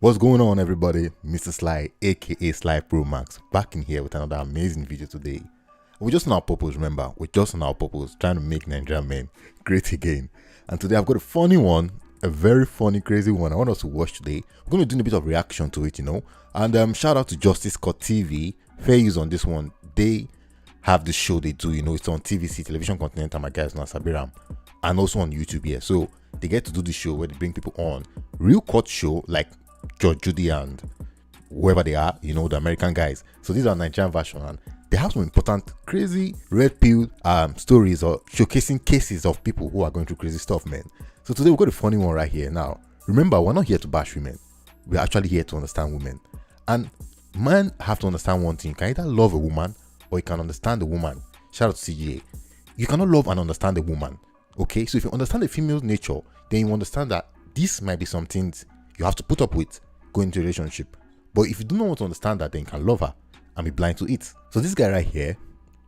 What's going on, everybody? Mr. Sly, aka Sly Pro Max, back in here with another amazing video today. We're just on our purpose, remember? We're just on our purpose, trying to make Nigerian men great again. And today I've got a funny one, a very funny, crazy one I want us to watch today. We're going to do a bit of reaction to it, And shout out to Justice Court TV. Fair use on this one. They have the show they do, it's on TVC, Television Continental, my guys, now Sabiram, and also on YouTube here. So they get to do the show where they bring people on. Real court show, like Judge Judy and whoever they are, the American guys. So these are Nigerian version, and they have some important, crazy, red pill stories or showcasing cases of people who are going through crazy stuff, man. So today we've got a funny one right here. Now, remember, we're not here to bash women. We're actually here to understand women. And men have to understand one thing. You can either love a woman or you can understand a woman. Shout out to CGA. You cannot love and understand a woman. Okay? So if you understand the female's nature, then you understand that this might be something you have to put up with going into a relationship. But if you do not want to understand that, then you can love her and be blind to it. So this guy right here,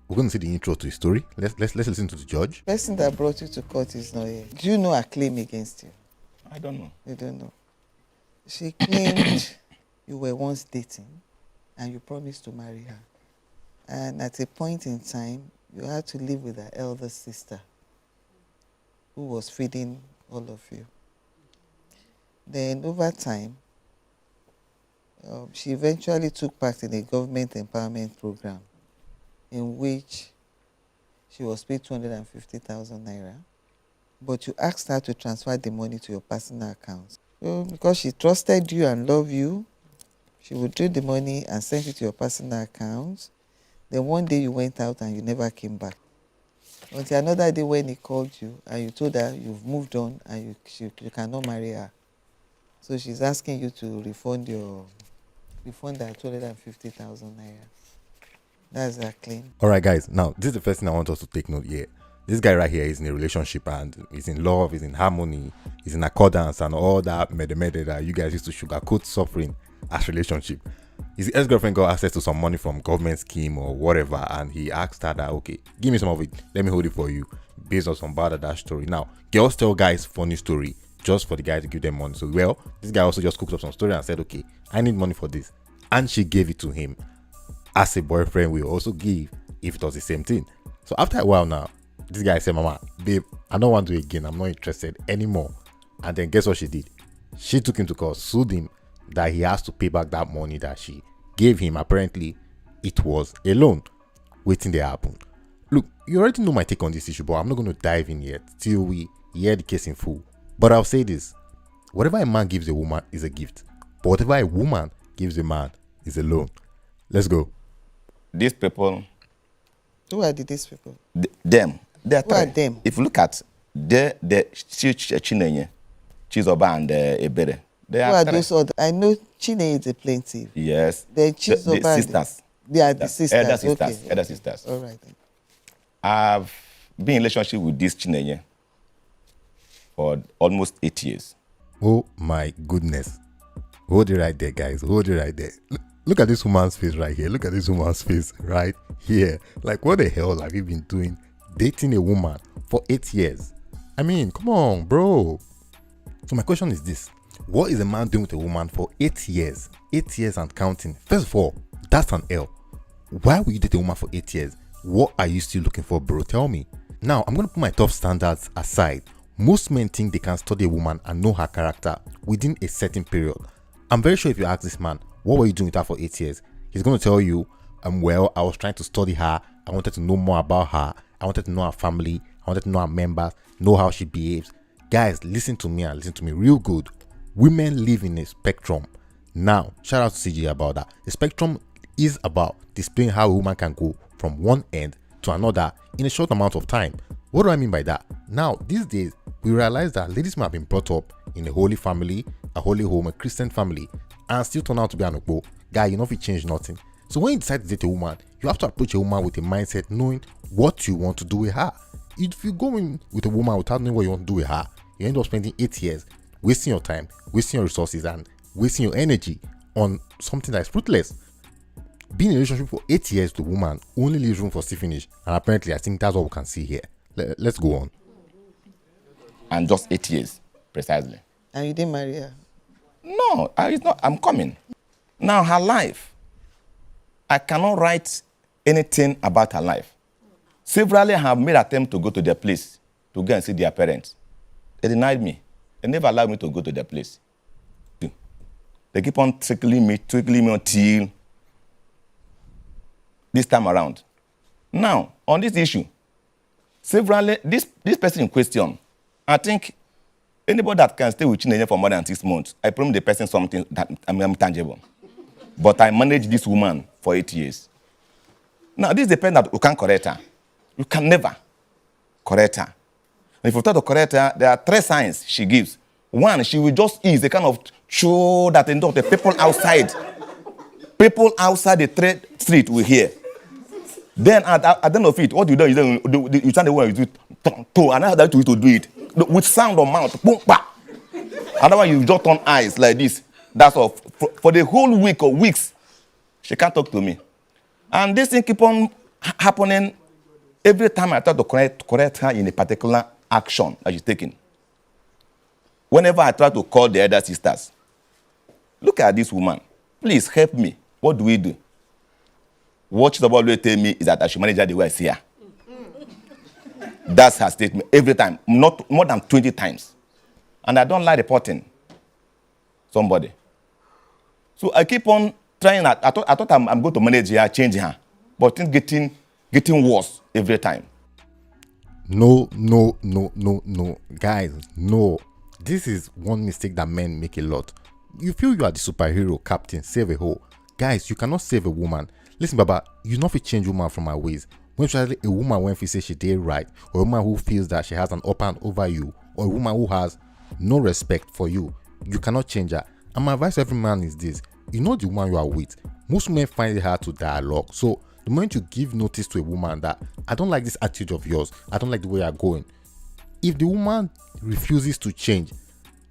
we're going to see the intro to his story. Let's listen to the judge. The person that brought you to court is not here. Do you know her claim against you? I don't know. You don't know. She claimed you were once dating and you promised to marry her. And at a point in time, you had to live with her elder sister who was feeding all of you. Then over time, she eventually took part in a government empowerment program in which she was paid 250,000 naira. But you asked her to transfer the money to your personal account. So because she trusted you and loved you, she would take the money and send it to your personal account. Then one day you went out and you never came back. Until another day when he called you and you told her you've moved on and you cannot marry her. So she's asking you to refund her 250,000 naira. That's her claim. All right, guys. Now, this is the first thing I want us to take note here. This guy right here is in a relationship and he's in love, he's in harmony, he's in accordance and all that mede that you guys used to sugarcoat suffering as relationship. His ex-girlfriend got access to some money from government scheme or whatever, and he asked her that, okay, give me some of it, let me hold it for you, based on some bad dash story. Now, girls tell guys funny story just for the guy to give them money. So, well, this guy also just cooked up some story and said, okay, I need money for this. And she gave it to him. As a boyfriend will also give if it was the same thing. So after a while now, this guy said, Mama, babe, I don't want to do it again. I'm not interested anymore. And then guess what she did? She took him to court, sued him that he has to pay back that money that she gave him. Apparently, it was a loan. Waiting there happen. Look, you already know my take on this issue, but I'm not going to dive in yet till we hear the case in full. But I'll say this. Whatever a man gives a woman is a gift. But whatever a woman gives a man is a loan. Let's go. These people. Who are these people? Them. They are Who are them? If you look at the Chinenye, Chizoba and Ebere. Who are those other? I know Chinenye is a plaintiff. Yes. Then Chizoba. The sisters. They are the sisters. Elder sisters. Okay. Elder sisters. All right. Then. I've been in relationship with this Chinenye for almost 8 years. Oh my goodness. Hold it right there, guys. Hold it right there. Look at this woman's face right here. Look at this woman's face right here. Like, what the hell have you been doing dating a woman for 8 years? I mean, come on, bro. So my question is this. What is a man doing with a woman for 8 years? 8 years and counting. First of all, that's an L. Why will you date a woman for 8 years? What are you still looking for, bro? Tell me. Now, I'm going to put my tough standards aside. Most men think they can study a woman and know her character within a certain period. I'm very sure if you ask this man, what were you doing with her for 8 years? He's going to tell you, well, I was trying to study her. I wanted to know more about her. I wanted to know her family. I wanted to know her members, know how she behaves. Guys, listen to me and listen to me real good. Women live in a spectrum. Now, shout out to CG about that. The spectrum is about displaying how a woman can go from one end to another in a short amount of time. What do I mean by that? Now, these days, we realize that ladies may have been brought up in a holy family, a holy home, a Christian family, and still turn out to be an okpo. Guy, you know if you change nothing. So when you decide to date a woman, you have to approach a woman with a mindset knowing what you want to do with her. If you go in with a woman without knowing what you want to do with her, you end up spending 8 years wasting your time, wasting your resources, and wasting your energy on something that is fruitless. Being in a relationship for 8 years with a woman only leaves room for still finish, and apparently I think that's what we can see here. Let's go on. And just 8 years, precisely. And you didn't marry her? No, it's not. I'm coming. Now, her life, I cannot write anything about her life. Severally have made attempts to go to their place to go and see their parents. They denied me. They never allowed me to go to their place. They keep on trickling me until this time around. Now, on this issue, severally, this person in question, I think anybody that can stay with Chinenye for more than 6 months, I promise the person something that I'm tangible. But I managed this woman for 8 years. Now, this depends that you can't correct her. You can never correct her. And if you try to correct her, there are 3 signs she gives. One, she will just ease the kind of show that the people outside the street will hear. Then at the end of it, what you do is you turn the way you do to another to do it with sound of mouth. Boom, bah. Otherwise, you just turn eyes like this. That's all. For the whole week or weeks, she can't talk to me. And this thing keep on happening every time I try to correct her in a particular action that she's taking. Whenever I try to call the other sisters, look at this woman. Please help me. What do we do? What she's about to tell me is that I should manage her the way I see her. That's her statement every time, not more than 20 times. And I don't like reporting somebody. So I keep on trying. I thought I'm going to manage her, change her, but things getting worse every time. No, guys, no. This is one mistake that men make a lot. You feel you are the superhero captain, save a hoe. Guys, you cannot save a woman. Listen, Baba, you not fit change woman from her ways. When especially a woman when she say she did right, or a woman who feels that she has an upper hand over you, or a woman who has no respect for you, you cannot change her. And my advice to every man is this: you know the woman you are with. Most men find it hard to dialogue. So the moment you give notice to a woman that I don't like this attitude of yours, I don't like the way you're going, if the woman refuses to change,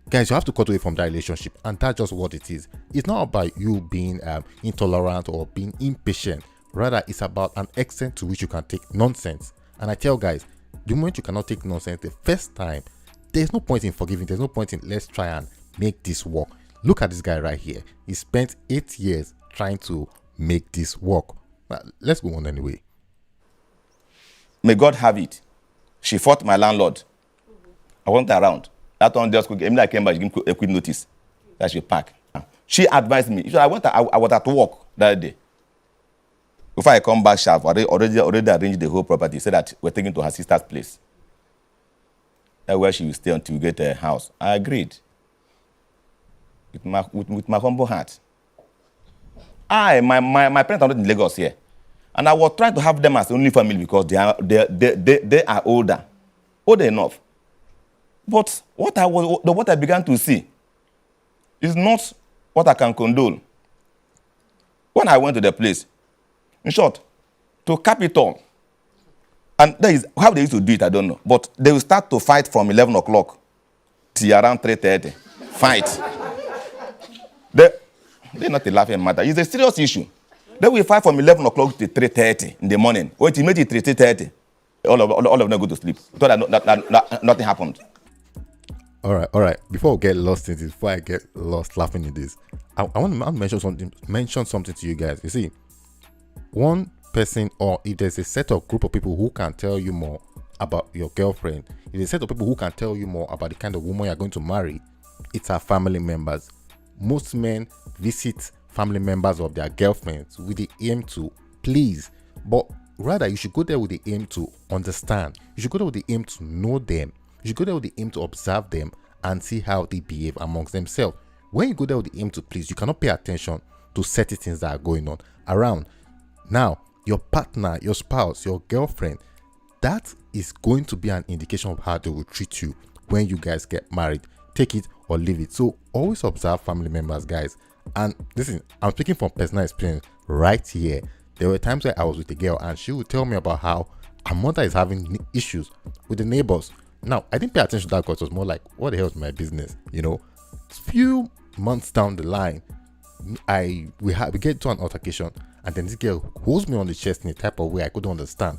guys, you have to cut away from that relationship, and that's just what it is. It's not about you being intolerant or being impatient. Rather, it's about an extent to which you can take nonsense. And I tell guys, the moment you cannot take nonsense the first time, there's no point in forgiving. There's no point in let's try and make this work. Look at this guy right here. He spent 8 years trying to make this work. But let's go on anyway. May God have it. She fought my landlord. I wasn't around. That one just quick. Immediately I came back, she gave me a quick notice that she pack. She advised me. I was at work that day. Before I come back, she already arranged the whole property. Said that we're taking to her sister's place. That's where she will stay until we get a house. I agreed. With my humble heart. My parents are not in Lagos here. And I was trying to have them as the only family because they are older enough. But what I began to see is not what I can condone. When I went to the place, in short, to Capitol, and that is how they used to do it, I don't know. But they will start to fight from 11 o'clock till around 3:30. Fight. They're not a laughing matter. It's a serious issue. They will fight from 11 o'clock to 3:30 in the morning. Wait, you made it 3:30. All of them go to sleep. Thought that nothing happened. All right. Before we get lost in this, before I get lost laughing in this, I want to mention something to you guys. You see, one person, or if there's a set of group of people who can tell you more about your girlfriend, if there's a set of people who can tell you more about the kind of woman you're going to marry, it's our family members. Most men visit family members of their girlfriends with the aim to please, but rather you should go there with the aim to understand. You should go there with the aim to know them. You should go there with the aim to observe them and see how they behave amongst themselves. When you go there with the aim to please, you cannot pay attention to certain things that are going on around. Now, your partner, your spouse, your girlfriend, that is going to be an indication of how they will treat you when you guys get married. Take it or leave it. So always observe family members, guys. And listen, I'm speaking from personal experience right here. There were times where I was with a girl and she would tell me about how her mother is having issues with the neighbors. Now, I didn't pay attention to that because it was more like, what the hell is my business? You know, few months down the line, we get to an altercation, and then this girl holds me on the chest in a type of way I couldn't understand.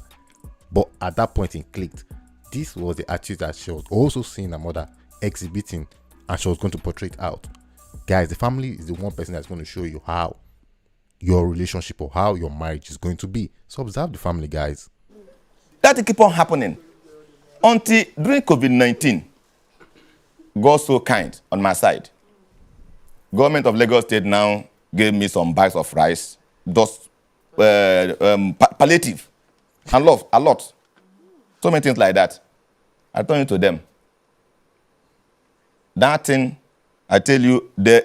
But at that point, it clicked. This was the attitude that she was also seeing her mother exhibiting, and she was going to portray it out. Guys, the family is the one person that's going to show you how your relationship or how your marriage is going to be. So observe the family, guys. That keep on happening until during COVID-19. God so kind on my side. Government of Lagos State now gave me some bags of rice, just palliative, and love a lot. So many things like that. I turned it to them. That thing, I tell you, they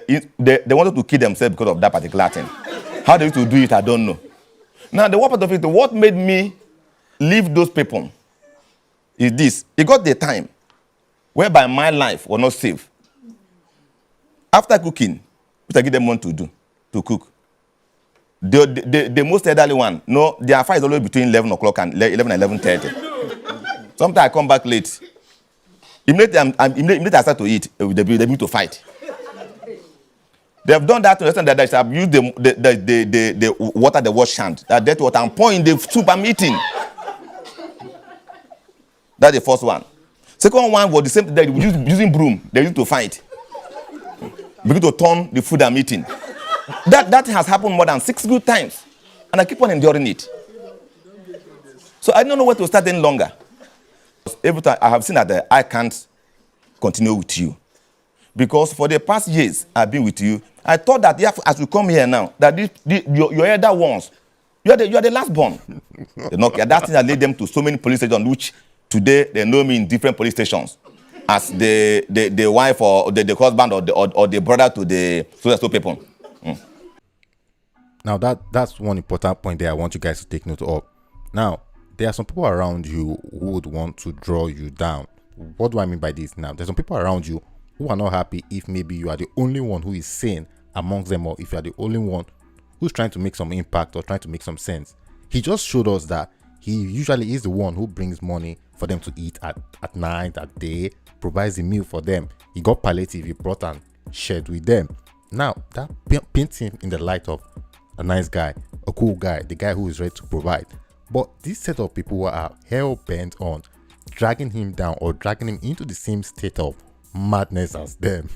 wanted to kill themselves because of that particular thing. How they used to do it, I don't know. Now, the one part of it, what made me leave those people is this. It got the time whereby my life was not safe. After cooking, which I give them money to do, to cook, the most elderly one, no, their fire is always between 11 o'clock and 11 and 11:30. Sometimes I come back late. Immediately I start to eat, they begin to fight. They have done that to the extent that they have used the water they wash hand, that dirty water, and pour in the soup I'm eating. That's the first one. Second one was the same thing. They were using broom. They used to fight. Begin to turn the food I'm eating. That has happened more than 6 good times. And I keep on enduring it. So I don't know where to start any longer. Every time I have seen that I can't continue with you. Because for the past years I've been with you, I thought that as you come here now, that your elder ones, you are the last born. That thing that led them to so many police stations, which today they know me in different police stations as the wife or the husband or the brother to the so people. Now that's one important point there I want you guys to take note of. Now, there are some people around you who would want to draw you down. What do I mean by this now? There's some people around you who are not happy if maybe you are the only one who is sane amongst them, or if you are the only one who's trying to make some impact or trying to make some sense. He just showed us that he usually is the one who brings money for them to eat at night, at day, provides a meal for them. He got palliative, he brought and shared with them. Now, that paints him in the light of a nice guy, a cool guy, the guy who is ready to provide. But this set of people who are hell-bent on dragging him down or dragging him into the same state of madness as them.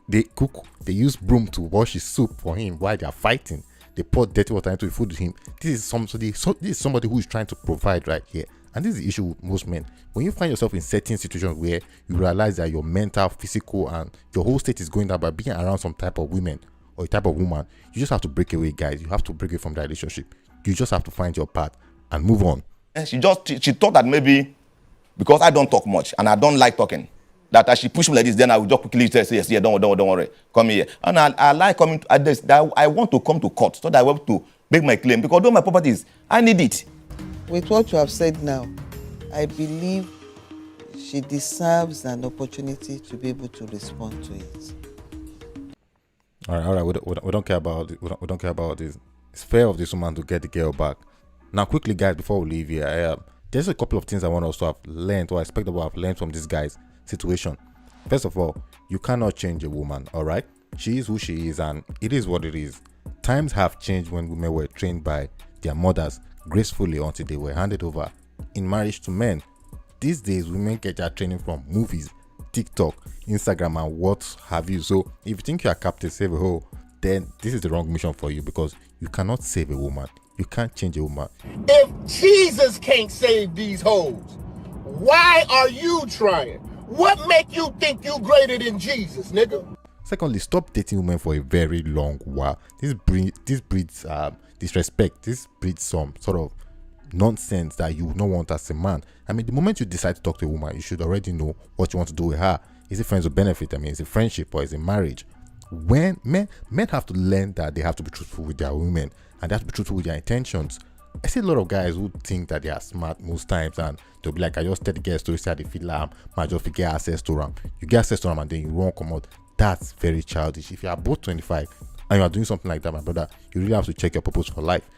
They cook, they use broom to wash his soup for him while they are fighting. They pour dirty water into the food with him. This is somebody who is trying to provide right here. And this is the issue with most men. When you find yourself in certain situations where you realize that your mental, physical, and your whole state is going down by being around some type of women or a type of woman, you just have to break away, guys. You have to break away from that relationship. You just have to find your path and move on. And she thought that maybe because I don't talk much and I don't like talking, that as she push me like this, then I will just quickly say, yes, yeah, don't worry, come here. And I like coming to this. That I want to come to court so that I want to make my claim, because all my properties, I need it. With what you have said now, I believe she deserves an opportunity to be able to respond to it. All right. We don't care about it. We don't care about this. It's fair of this woman to get the girl back. Now, quickly, guys, before we leave here, there's a couple of things I want us to have learned, or I expect that we have learned from this guy's situation. First of all, you cannot change a woman. All right, she is who she is, and it is what it is. Times have changed when women were trained by their mothers gracefully until they were handed over in marriage to men. These days, women get their training from movies, TikTok, Instagram, and what have you. So if you think you are Captain Save a Hoe, then this is the wrong mission for you, because you cannot save a woman. You can't change a woman. If Jesus can't save these hoes, why are you trying? What make you think you greater than Jesus, nigga? Secondly, stop dating women for a very long while. This breeds disrespect. This breeds some sort of nonsense that you would not want as a man. I mean, the moment you decide to talk to a woman, you should already know what you want to do with her. Is it friends with benefit? I mean, is it friendship or is it marriage? When men have to learn that they have to be truthful with their women, and they have to be truthful with their intentions. I see a lot of guys who think that they are smart most times, and they'll be like, I just tell the girls to say they feel I just get access to them. You get access to them and then you won't come out. That's very childish. If you are both 25 and you are doing something like that, my brother, you really have to check your purpose for life.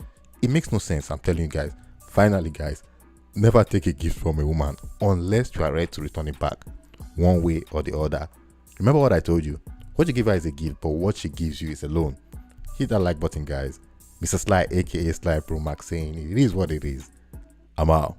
It makes no sense, I'm telling you guys. Finally, guys, never take a gift from a woman unless you are ready to return it back, one way or the other. Remember what I told you. What you give her is a gift, but what she gives you is a loan. Hit that like button, guys. Mr. Sly, aka Sly Pro Max, saying it is what it is. I'm out.